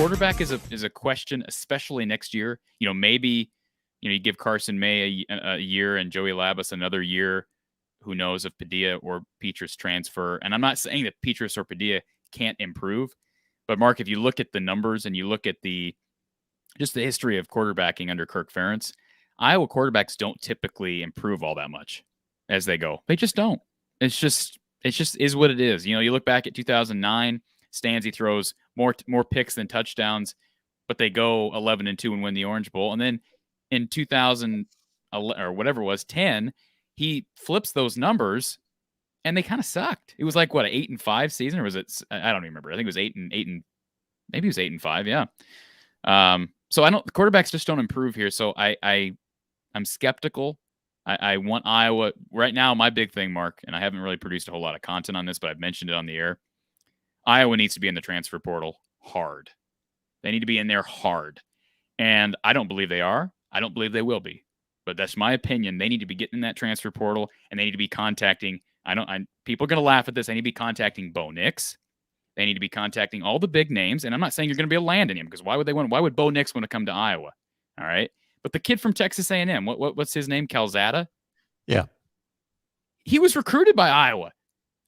quarterback is a question, especially next year. Maybe you give Carson May a year and Joey Labus another year. Who knows if Padilla or Petrus transfer? And I'm not saying that Petrus or Padilla can't improve, but Mark, if you look at the numbers and you look at just the history of quarterbacking under Kirk Ferentz, Iowa quarterbacks don't typically improve all that much as they go. They just don't. It's just is what it is. You look back at 2009, Stanzi throws more picks than touchdowns, but they go 11-2 and win the Orange Bowl. And then in 2000 or whatever it was, 10, he flips those numbers and they kind of sucked. It was like what, an 8-5 season, or was it? I don't even remember. I think it was 8 and maybe it was 8-5. Yeah. So quarterbacks just don't improve here. So I'm skeptical. I want Iowa right now. My big thing, Mark, and I haven't really produced a whole lot of content on this, but I've mentioned it on the air. Iowa needs to be in the transfer portal hard. They need to be in there hard. And I don't believe they are. I don't believe they will be. But that's my opinion. They need to be getting in that transfer portal, and they need to be contacting. People are going to laugh at this. They need to be contacting Bo Nix. They need to be contacting all the big names. And I'm not saying you're going to be able to land in him, because why would Bo Nix want to come to Iowa? All right. But the kid from Texas A&M, what's his name? Calzada? Yeah. He was recruited by Iowa.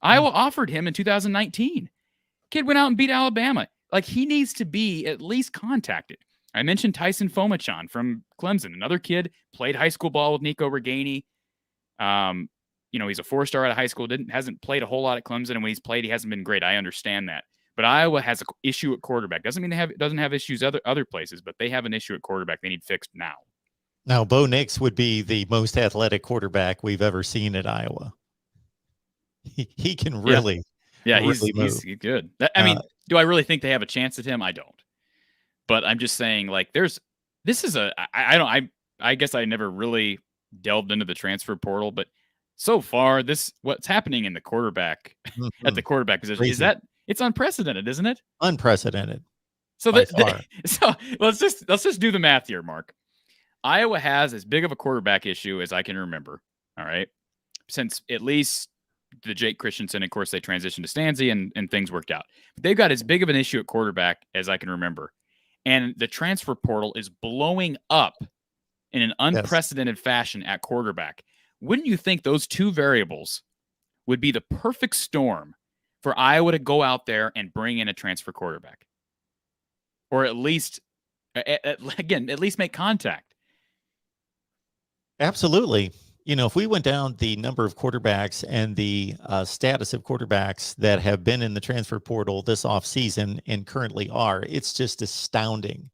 Iowa offered him in 2019. Kid went out and beat Alabama. Like, he needs to be at least contacted. I mentioned Tyson Fomachan from Clemson, another kid, played high school ball with Nico Reganey. He's a 4-star out of high school, hasn't played a whole lot at Clemson, and when he's played, he hasn't been great. I understand that. But Iowa has an issue at quarterback. Doesn't mean doesn't have issues other places, but they have an issue at quarterback they need fixed now. Now, Bo Nix would be the most athletic quarterback we've ever seen at Iowa. He can really, he's good. Do I really think they have a chance at him? I don't. But I'm just saying, like, I guess I never really delved into the transfer portal, but so far, what's happening in the quarterback at the quarterback position it's unprecedented, isn't it? Unprecedented. So so let's just do the math here, Mark. Iowa has as big of a quarterback issue as I can remember. All right, since at least the Jake Christensen, of course, they transitioned to Stanzi and things worked out. But they've got as big of an issue at quarterback as I can remember. And the transfer portal is blowing up in an unprecedented fashion at quarterback. Wouldn't you think those two variables would be the perfect storm for Iowa to go out there and bring in a transfer quarterback? Or at least make contact. Absolutely. If we went down the number of quarterbacks and the status of quarterbacks that have been in the transfer portal this offseason and currently are, it's just astounding.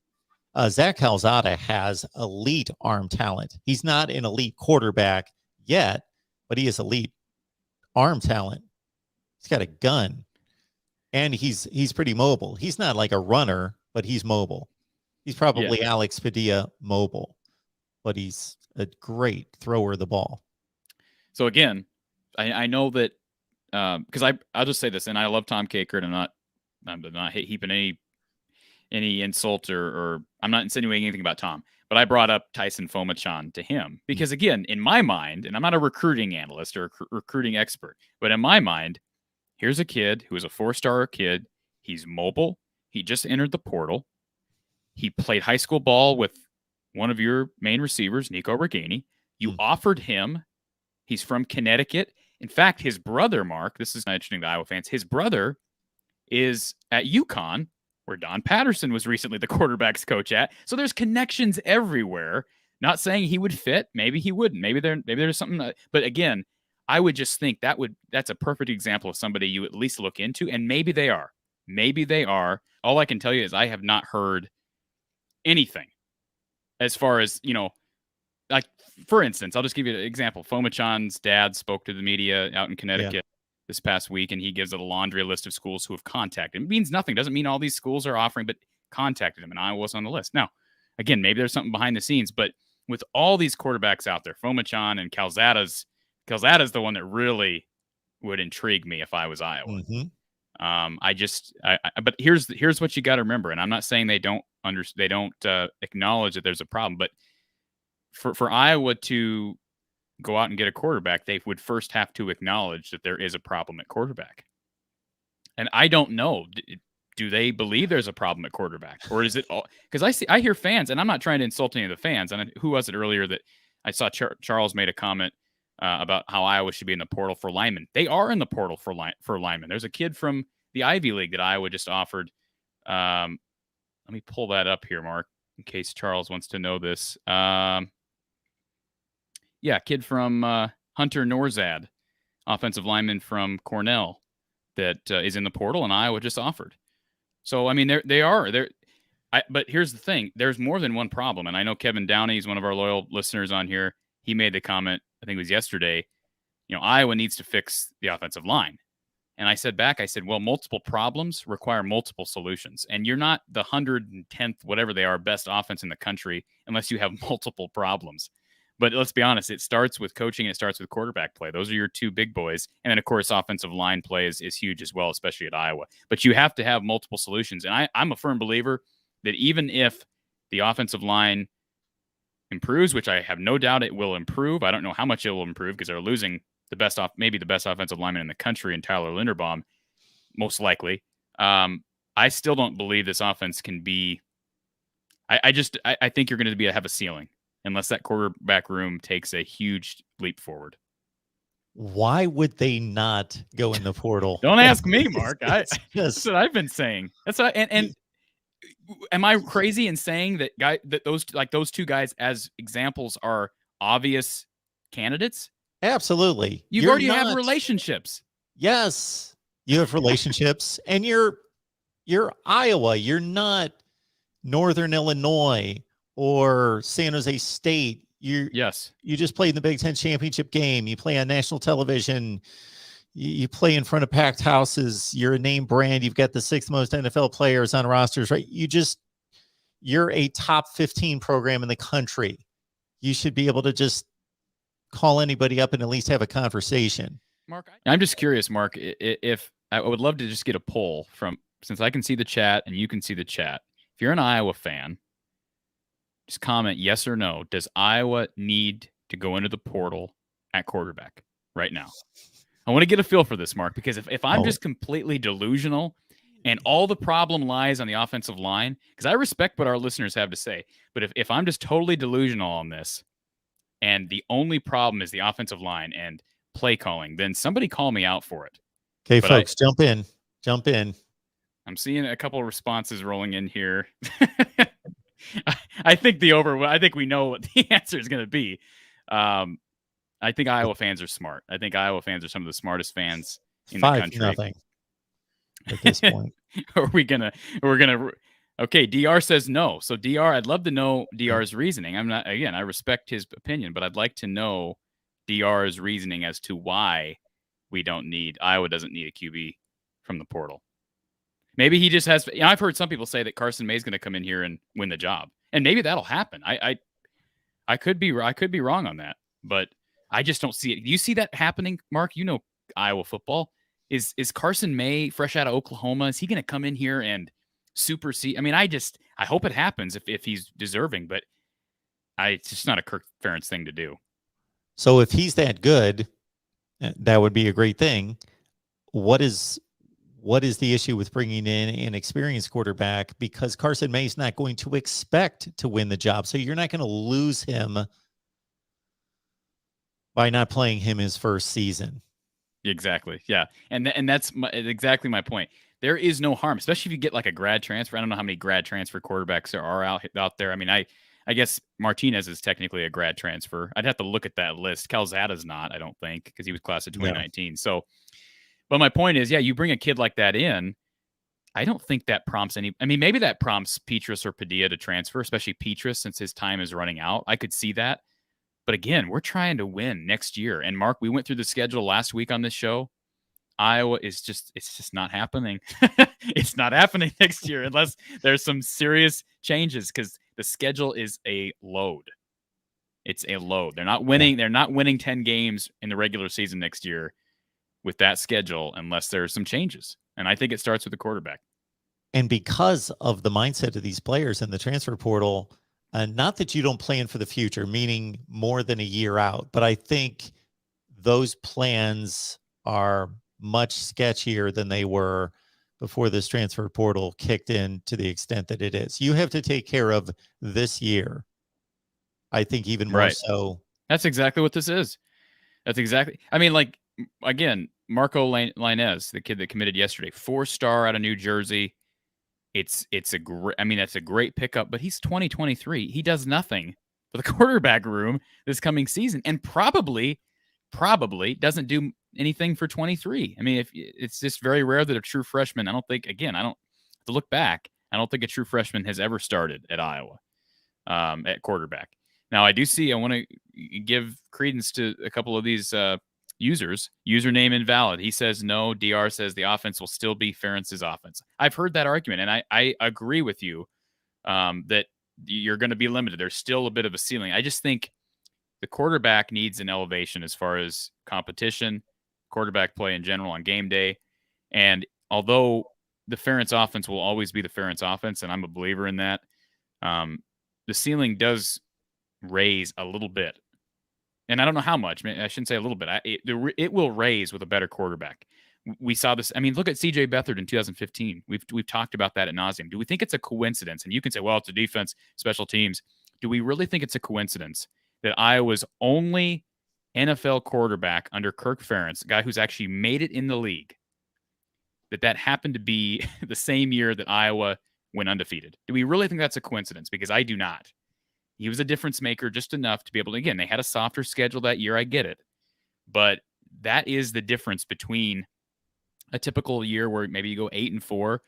Zach Calzada has elite arm talent. He's not an elite quarterback yet, but he is elite arm talent. He's got a gun, and he's pretty mobile. He's not like a runner, but he's mobile. He's probably Alex Padilla mobile, but he's a great thrower of the ball. So again, I know that because I'll just say this, and I love Tom Kakert. I'm not heaping any insult or I'm not insinuating anything about Tom, but I brought up Tyson Fomachan to him because, again, in my mind, and I'm not a recruiting analyst or recruiting expert, but in my mind, here's a kid who is a 4-star kid. He's mobile. He just entered the portal. He played high school ball with one of your main receivers, Nico Reganey. You offered him. He's from Connecticut. In fact, his brother, Mark, this is interesting to Iowa fans, his brother is at UConn, where Don Patterson was recently the quarterback's coach at. So there's connections everywhere. Not saying he would fit. Maybe he wouldn't. Maybe there's something. But again, I would just think that's a perfect example of somebody you at least look into, and maybe they are. Maybe they are. All I can tell you is I have not heard anything as far as, like, for instance, I'll just give you an example. Fomachan's dad spoke to the media out in Connecticut this past week, and he gives it a laundry list of schools who have contacted him. It means nothing. Doesn't mean all these schools are offering, but contacted him, and Iowa was on the list. Now, again, maybe there's something behind the scenes, but with all these quarterbacks out there, Fomachan and Calzada's the one that really would intrigue me if I was Iowa. But here's what you got to remember, and I'm not saying they don't acknowledge that there's a problem, but for Iowa to go out and get a quarterback, they would first have to acknowledge that there is a problem at quarterback. And I don't know. do they believe there's a problem at quarterback, or is it all? Because I hear fans, and I'm not trying to insult any of the fans. And who was it earlier that I saw Charles made a comment about how Iowa should be in the portal for linemen. They are in the portal for linemen. There's a kid from the Ivy League that Iowa just offered. Let me pull that up here, Mark, in case Charles wants to know this. Kid from Hunter Norzad, offensive lineman from Cornell, that is in the portal, and Iowa just offered. So, I mean, they are there. But here's the thing: there's more than one problem, and I know Kevin Downey is one of our loyal listeners on here. He made the comment, I think it was yesterday. Iowa needs to fix the offensive line, and I said back, well, multiple problems require multiple solutions, and you're not the 110th, whatever they are, best offense in the country unless you have multiple problems. But let's be honest, it starts with coaching and it starts with quarterback play. Those are your two big boys. And then, of course, offensive line play is huge as well, especially at Iowa. But you have to have multiple solutions. And I'm a firm believer that even if the offensive line improves, which I have no doubt it will improve, I don't know how much it will improve because they're losing maybe the best offensive lineman in the country in Tyler Linderbaum, most likely. I still don't believe this offense can be. I think you're going to have a ceiling unless that quarterback room takes a huge leap forward. Why would they not go in the portal? Don't ask me, Mark. That's what I've been saying. That's what, and am I crazy in saying that those two guys as examples are obvious candidates? Absolutely. You already have relationships. Yes, you have relationships, and you're Iowa. You're not Northern Illinois or San Jose State. You just played in the Big Ten championship game. You play on national television. You play in front of packed houses. You're a name brand. You've got the 6th most NFL players on rosters, right? You're a top 15 program in the country. You should be able to just call anybody up and at least have a conversation. Mark, I'm just curious, Mark, if I would love to just get a poll since I can see the chat and you can see the chat. If you're an Iowa fan, just comment yes or no. Does Iowa need to go into the portal at quarterback right now? I want to get a feel for this, Mark, because if I'm just completely delusional and all the problem lies on the offensive line, because I respect what our listeners have to say, but if I'm just totally delusional on this and the only problem is the offensive line and play calling, then somebody call me out for it. Okay, folks, jump in. I'm seeing a couple of responses rolling in here. I think we know what the answer is going to be. I think Iowa fans are smart. I think Iowa fans are some of the smartest fans in the country. 5-0 at this point. Okay, DR says no. So DR, I'd love to know DR's reasoning. I respect his opinion, but I'd like to know DR's reasoning as to why Iowa doesn't need a QB from the portal. Maybe he just has. I've heard some people say that Carson May is going to come in here and win the job, and maybe that'll happen. I could be wrong on that, but I just don't see it. Do you see that happening, Mark? You know Iowa football. Is Carson May, fresh out of Oklahoma, is he going to come in here and supersede? I mean, I hope it happens if he's deserving, but it's just not a Kirk Ferentz thing to do. So if he's that good, that would be a great thing. What is the issue with bringing in an experienced quarterback? Because Carson May is not going to expect to win the job. So you're not going to lose him by not playing him his first season. Exactly. Yeah. And that's exactly my point. There is no harm, especially if you get like a grad transfer. I don't know how many grad transfer quarterbacks there are out there. I mean, I guess Martinez is technically a grad transfer. I'd have to look at that list. Calzada's not, I don't think, because he was class of 2019. No. So, but my point is, you bring a kid like that in, I don't think that prompts maybe that prompts Petrus or Padilla to transfer, especially Petrus since his time is running out. I could see that. But again, we're trying to win next year. And Mark, we went through the schedule last week on this show. Iowa it's just not happening. It's not happening next year unless there's some serious changes because the schedule is a load. It's a load. They're not winning. They're not winning 10 games in the regular season next year with that schedule unless there's some changes. And I think it starts with the quarterback. And because of the mindset of these players in the transfer portal, not that you don't plan for the future, meaning more than a year out, but I think those plans are much sketchier than they were before this transfer portal kicked in to the extent that it is. You have to take care of this year. I think even more Right. so. That's exactly what this is. That's exactly. I mean, like, again, Marco Linez, the kid that committed yesterday, 4-star out of New Jersey. It's a great. I mean, that's a great pickup, but he's 2023. He does nothing for the quarterback room this coming season, and probably doesn't do anything for 23. I mean, if it's just very rare that a true freshman. I don't think. Again, I don't. To look back, I don't think a true freshman has ever started at Iowa at quarterback. Now, I do see. I want to give credence to a couple of these users. Username invalid. He says no. DR says the offense will still be Ferentz's offense. I've heard that argument, and I agree with you that you're going to be limited. There's still a bit of a ceiling. I just think the quarterback needs an elevation as far as competition, quarterback play in general on game day. And although the Ferentz offense will always be the Ferentz offense, and I'm a believer in that, the ceiling does raise a little bit. And I don't know how much. I shouldn't say a little bit. It will raise with a better quarterback. We saw this. I mean, look at C.J. Beathard in 2015. We've talked about that ad nauseum. Do we think it's a coincidence? And you can say, well, it's a defense, special teams. Do we really think it's a coincidence that Iowa's only NFL quarterback under Kirk Ferentz, a guy who's actually made it in the league, that happened to be the same year that Iowa went undefeated? Do we really think that's a coincidence? Because I do not. He was a difference maker just enough to be able to, again, they had a softer schedule that year. I get it. But that is the difference between a typical year where maybe you go 8-4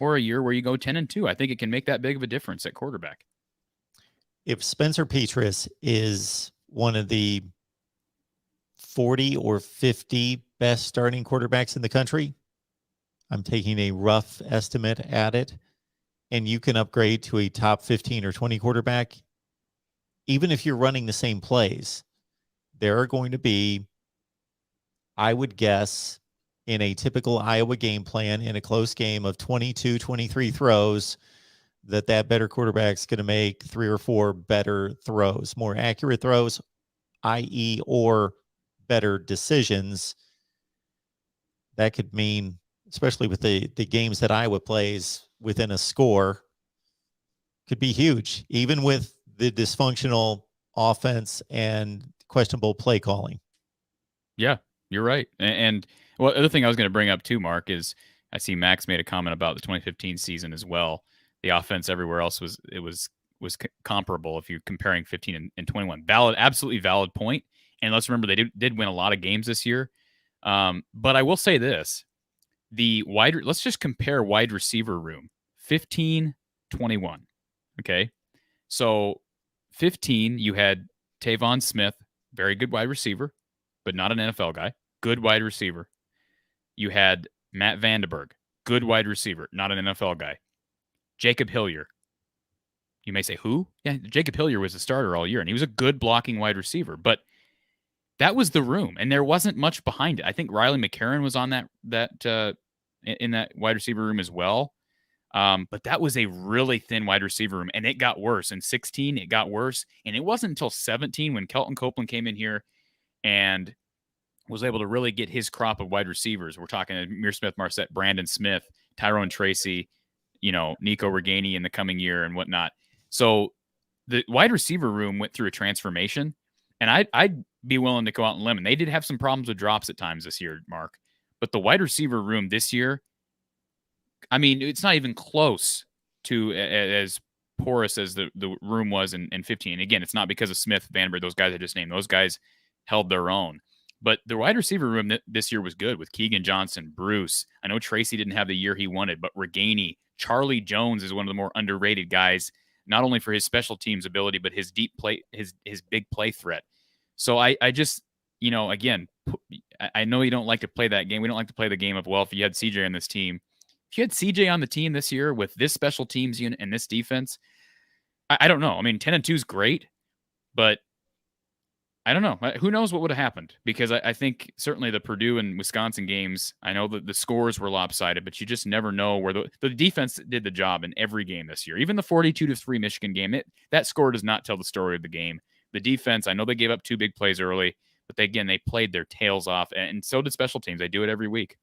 or a year where you go 10-2. I think it can make that big of a difference at quarterback. If Spencer Petras is one of the 40 or 50 best starting quarterbacks in the country, I'm taking a rough estimate at it, and you can upgrade to a top 15 or 20 quarterback, even if you're running the same plays, there are going to be, I would guess, in a typical Iowa game plan, in a close game of 22, 23 throws, that better quarterback's going to make 3 or 4 better throws, more accurate throws, i.e., or better decisions. That could mean, especially with the games that Iowa plays within a score, could be huge, even with the dysfunctional offense and questionable play calling. Yeah, you're right. And well, the other thing I was going to bring up too, Mark, is I see Max made a comment about the 2015 season as well. The offense everywhere else was comparable if you're comparing 15 and 21. Valid, absolutely valid point. And let's remember they did win a lot of games this year. But I will say this: let's just compare wide receiver room 15-21. Okay, so 15 you had Tavon Smith, very good wide receiver, but not an NFL guy. Good wide receiver. You had Matt Vandenberg, good wide receiver, not an NFL guy. Jacob Hillier. You may say, who? Yeah, Jacob Hillier was a starter all year, and he was a good blocking wide receiver. But that was the room, and there wasn't much behind it. I think Riley McCarron was on in that wide receiver room as well. But that was a really thin wide receiver room, and it got worse. In 16, it got worse, and it wasn't until 17 when Kelton Copeland came in here and was able to really get his crop of wide receivers. We're talking Amir Smith-Marset, Brandon Smith, Tyrone Tracy, Nico Reganey in the coming year and whatnot. So the wide receiver room went through a transformation, and I'd be willing to go out and limb. And they did have some problems with drops at times this year, Mark. But the wide receiver room this year, I mean, it's not even close to as porous as the room was in 15. Again, it's not because of Smith, Vandenberg, those guys I just named. Those guys held their own. But the wide receiver room this year was good with Keegan Johnson, Bruce. I know Tracy didn't have the year he wanted, but Reganey, Charlie Jones is one of the more underrated guys, not only for his special teams ability, but his deep play, his big play threat. So I just, again, I know you don't like to play that game. We don't like to play the game of, well, if you had CJ on this team, if you had CJ on the team this year with this special teams unit and this defense, I don't know. I mean, 10-2 is great, but I don't know. Who knows what would have happened? Because I think certainly the Purdue and Wisconsin games, I know that the scores were lopsided, but you just never know where the defense did the job in every game this year. Even the 42-3 Michigan game, that score does not tell the story of the game. The defense, I know they gave up 2 big plays early, but they played their tails off, and so did special teams. They do it every week.